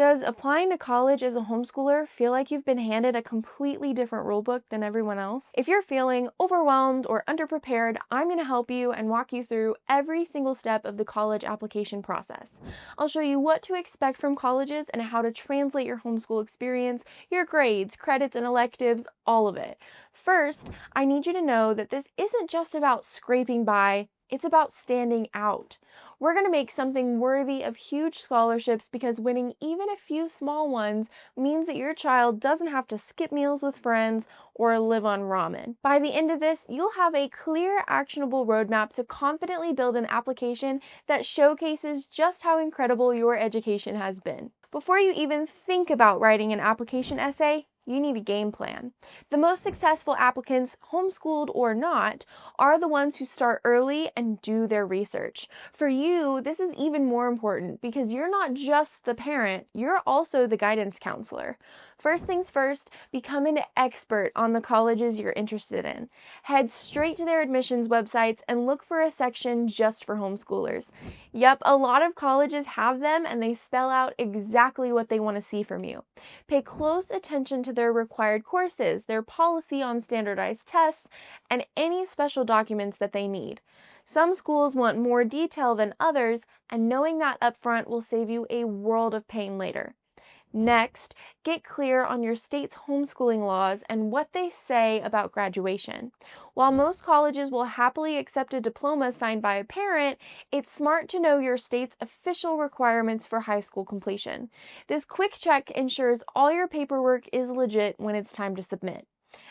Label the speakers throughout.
Speaker 1: Does applying to college as a homeschooler feel like you've been handed a completely different rulebook than everyone else? If you're feeling overwhelmed or underprepared, I'm going to help you and walk you through every single step of the college application process. I'll show you what to expect from colleges and how to translate your homeschool experience, your grades, credits, and electives, all of it. First, I need you to know that this isn't just about scraping by, it's about standing out. We're going to make something worthy of huge scholarships because winning even a few small ones means that your child doesn't have to skip meals with friends or live on ramen. By the end of this, you'll have a clear, actionable roadmap to confidently build an application that showcases just how incredible your education has been. Before you even think about writing an application essay, you need a game plan. The most successful applicants, homeschooled or not, are the ones who start early and do their research. For you, this is even more important because you're not just the parent, you're also the guidance counselor. First things first, become an expert on the colleges you're interested in. Head straight to their admissions websites and look for a section just for homeschoolers. Yep, a lot of colleges have them and they spell out exactly what they want to see from you. Pay close attention to their required courses, their policy on standardized tests, and any special documents that they need. Some schools want more detail than others, and knowing that upfront will save you a world of pain later. Next, get clear on your state's homeschooling laws and what they say about graduation. While most colleges will happily accept a diploma signed by a parent, it's smart to know your state's official requirements for high school completion. This quick check ensures all your paperwork is legit when it's time to submit.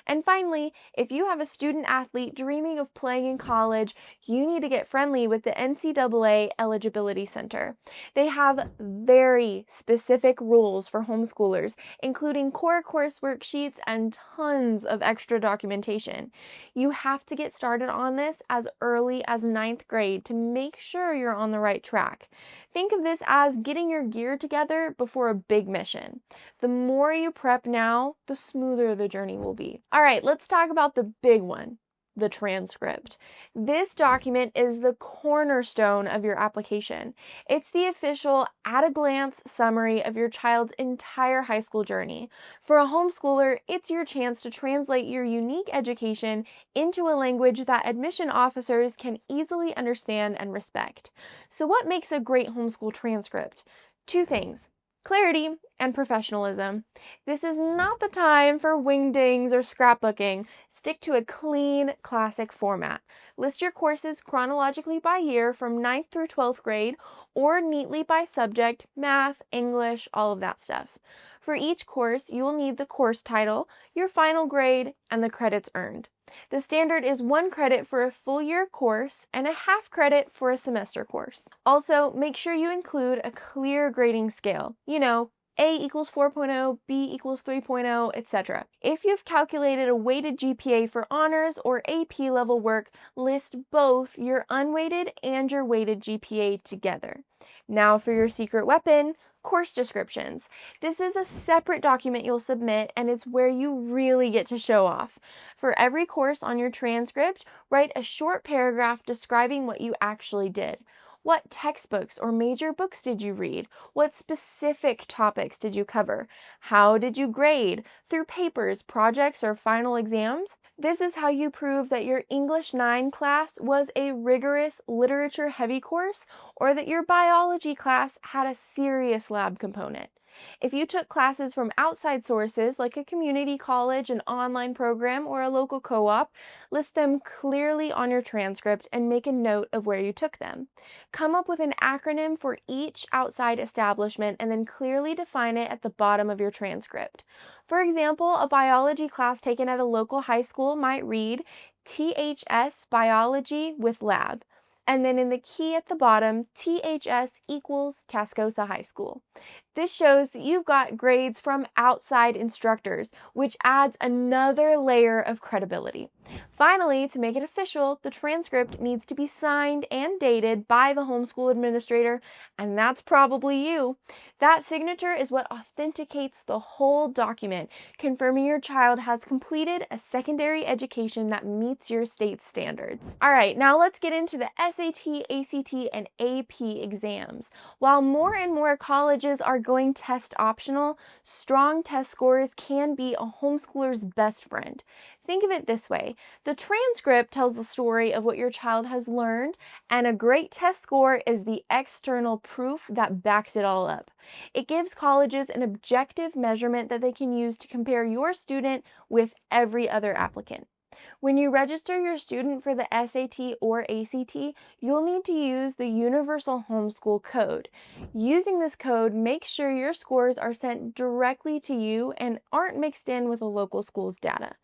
Speaker 1: And finally, if you have a student athlete dreaming of playing in college, you need to get friendly with the NCAA Eligibility Center. They have very specific rules for homeschoolers, including core course worksheets and tons of extra documentation. You have to get started on this as early as 9th grade to make sure you're on the right track. Think of this as getting your gear together before a big mission. The more you prep now, the smoother the journey will be. All right, let's talk about the big one, the transcript. This document is the cornerstone of your application. It's the official at-a-glance summary of your child's entire high school journey. For a homeschooler, it's your chance to translate your unique education into a language that admission officers can easily understand and respect. So what makes a great homeschool transcript? Two things: clarity and professionalism. This is not the time for wingdings or scrapbooking. Stick to a clean, classic format. List your courses chronologically by year from 9th through 12th grade or neatly by subject, math, English, all of that stuff. For each course, you will need the course title, your final grade, and the credits earned. The standard is 1 credit for a full year course and a half credit for a semester course. Also, make sure you include a clear grading scale. A equals 4.0, B equals 3.0, etc. If you've calculated a weighted GPA for honors or AP level work, list both your unweighted and your weighted GPA together. Now for your secret weapon, course descriptions. This is a separate document you'll submit, and it's where you really get to show off. For every course on your transcript, write a short paragraph describing what you actually did. What textbooks or major books did you read? What specific topics did you cover? How did you grade? Through papers, projects, or final exams? This is how you prove that your English 9 class was a rigorous, literature-heavy course, or that your biology class had a serious lab component. If you took classes from outside sources like a community college, an online program, or a local co-op, list them clearly on your transcript and make a note of where you took them. Come up with an acronym for each outside establishment and then clearly define it at the bottom of your transcript. For example, a biology class taken at a local high school might read THS Biology with Lab. And then in the key at the bottom, THS equals Tascosa High School. This shows that you've got grades from outside instructors, which adds another layer of credibility. Finally, to make it official, the transcript needs to be signed and dated by the homeschool administrator, and that's probably you. That signature is what authenticates the whole document, confirming your child has completed a secondary education that meets your state standards. All right, now let's get into the SAT, ACT, and AP exams. While more and more colleges are going test optional, strong test scores can be a homeschooler's best friend. Think of it this way. The transcript tells the story of what your child has learned, and a great test score is the external proof that backs it all up. It gives colleges an objective measurement that they can use to compare your student with every other applicant. When you register your student for the SAT or ACT, you'll need to use the Universal Homeschool Code. Using this code, make sure your scores are sent directly to you and aren't mixed in with a local school's data.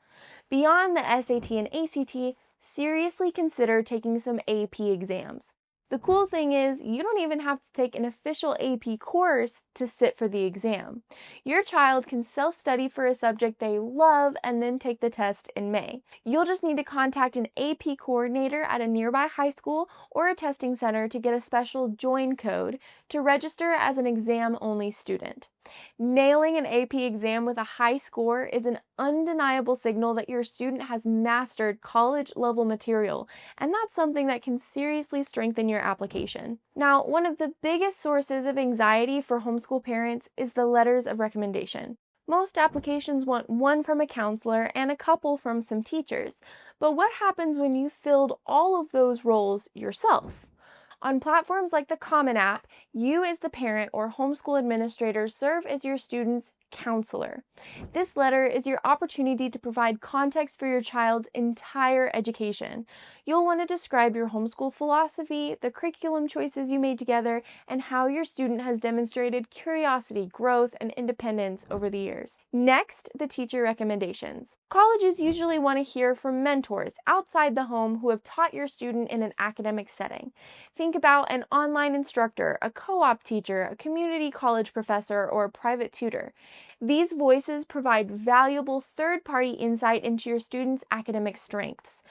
Speaker 1: Beyond the SAT and ACT, seriously consider taking some AP exams. The cool thing is, you don't even have to take an official AP course to sit for the exam. Your child can self-study for a subject they love and then take the test in May. You'll just need to contact an AP coordinator at a nearby high school or a testing center to get a special join code to register as an exam-only student. Nailing an AP exam with a high score is an undeniable signal that your student has mastered college-level material, and that's something that can seriously strengthen your application. Now, one of the biggest sources of anxiety for homeschool parents is the letters of recommendation. Most applications want one from a counselor and a couple from some teachers, but what happens when you filled all of those roles yourself? On platforms like the Common App, you as the parent or homeschool administrator serve as your student's counselor. This letter is your opportunity to provide context for your child's entire education. You'll want to describe your homeschool philosophy, the curriculum choices you made together, and how your student has demonstrated curiosity, growth, and independence over the years. Next, the teacher recommendations. Colleges usually want to hear from mentors outside the home who have taught your student in an academic setting. Think about an online instructor, a co-op teacher, a community college professor, or a private tutor. These voices provide valuable third-party insight into your student's academic strengths.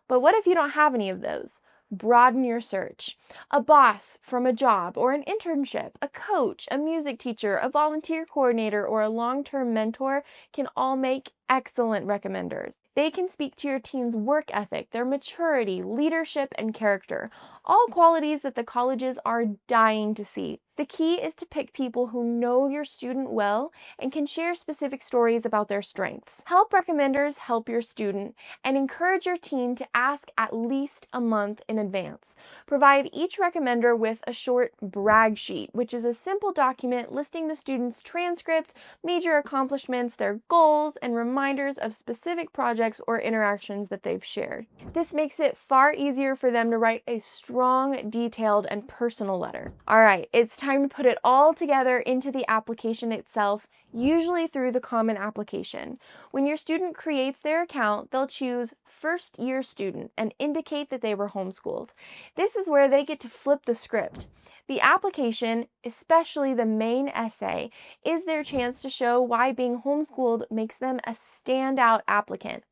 Speaker 1: But what if you don't have any of those? Broaden your search. A boss from a job or an internship, a coach, a music teacher, a volunteer coordinator, or a long-term mentor can all make excellent recommenders. They can speak to your teen's work ethic, their maturity, leadership, and character, all qualities that the colleges are dying to see. The key is to pick people who know your student well and can share specific stories about their strengths. Help recommenders help your student and encourage your teen to ask at least a month in advance. Provide each recommender with a short brag sheet, which is a simple document listing the student's transcript, major accomplishments, their goals, and reminders of specific projects or interactions that they've shared. This makes it far easier for them to write a strong, detailed, and personal letter. All right, it's time to put it all together into the application itself, usually through the Common Application. When your student creates their account, they'll choose First Year Student and indicate that they were homeschooled. This is where they get to flip the script. The application, especially the main essay, is their chance to show why being homeschooled makes them a standout applicant.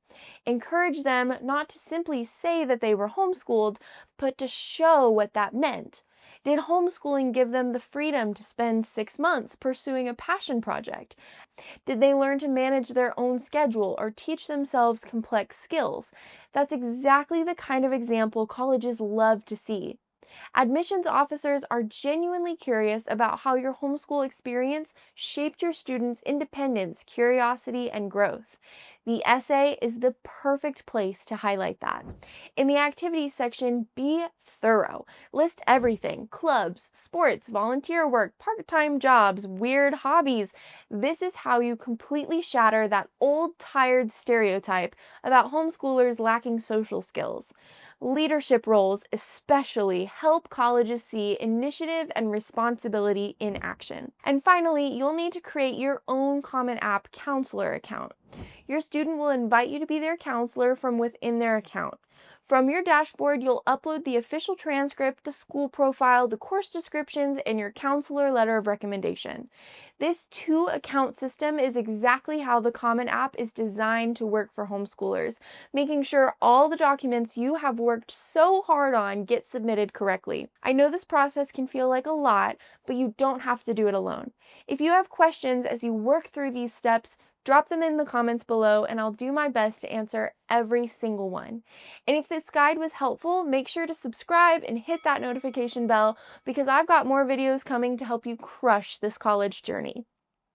Speaker 1: Encourage them not to simply say that they were homeschooled, but to show what that meant. Did homeschooling give them the freedom to spend 6 months pursuing a passion project? Did they learn to manage their own schedule or teach themselves complex skills? That's exactly the kind of example colleges love to see. Admissions officers are genuinely curious about how your homeschool experience shaped your students' independence, curiosity, and growth. The essay is the perfect place to highlight that. In the activities section, be thorough. List everything: clubs, sports, volunteer work, part-time jobs, weird hobbies. This is how you completely shatter that old, tired stereotype about homeschoolers lacking social skills. Leadership roles especially help colleges see initiative and responsibility in action. And finally, you'll need to create your own Common App counselor account. Your student will invite you to be their counselor from within their account. From your dashboard, you'll upload the official transcript, the school profile, the course descriptions, and your counselor letter of recommendation. This two-account system is exactly how the Common App is designed to work for homeschoolers, making sure all the documents you have worked so hard on get submitted correctly. I know this process can feel like a lot, but you don't have to do it alone. If you have questions as you work through these steps, drop them in the comments below and I'll do my best to answer every single one. And if this guide was helpful, make sure to subscribe and hit that notification bell because I've got more videos coming to help you crush this college journey.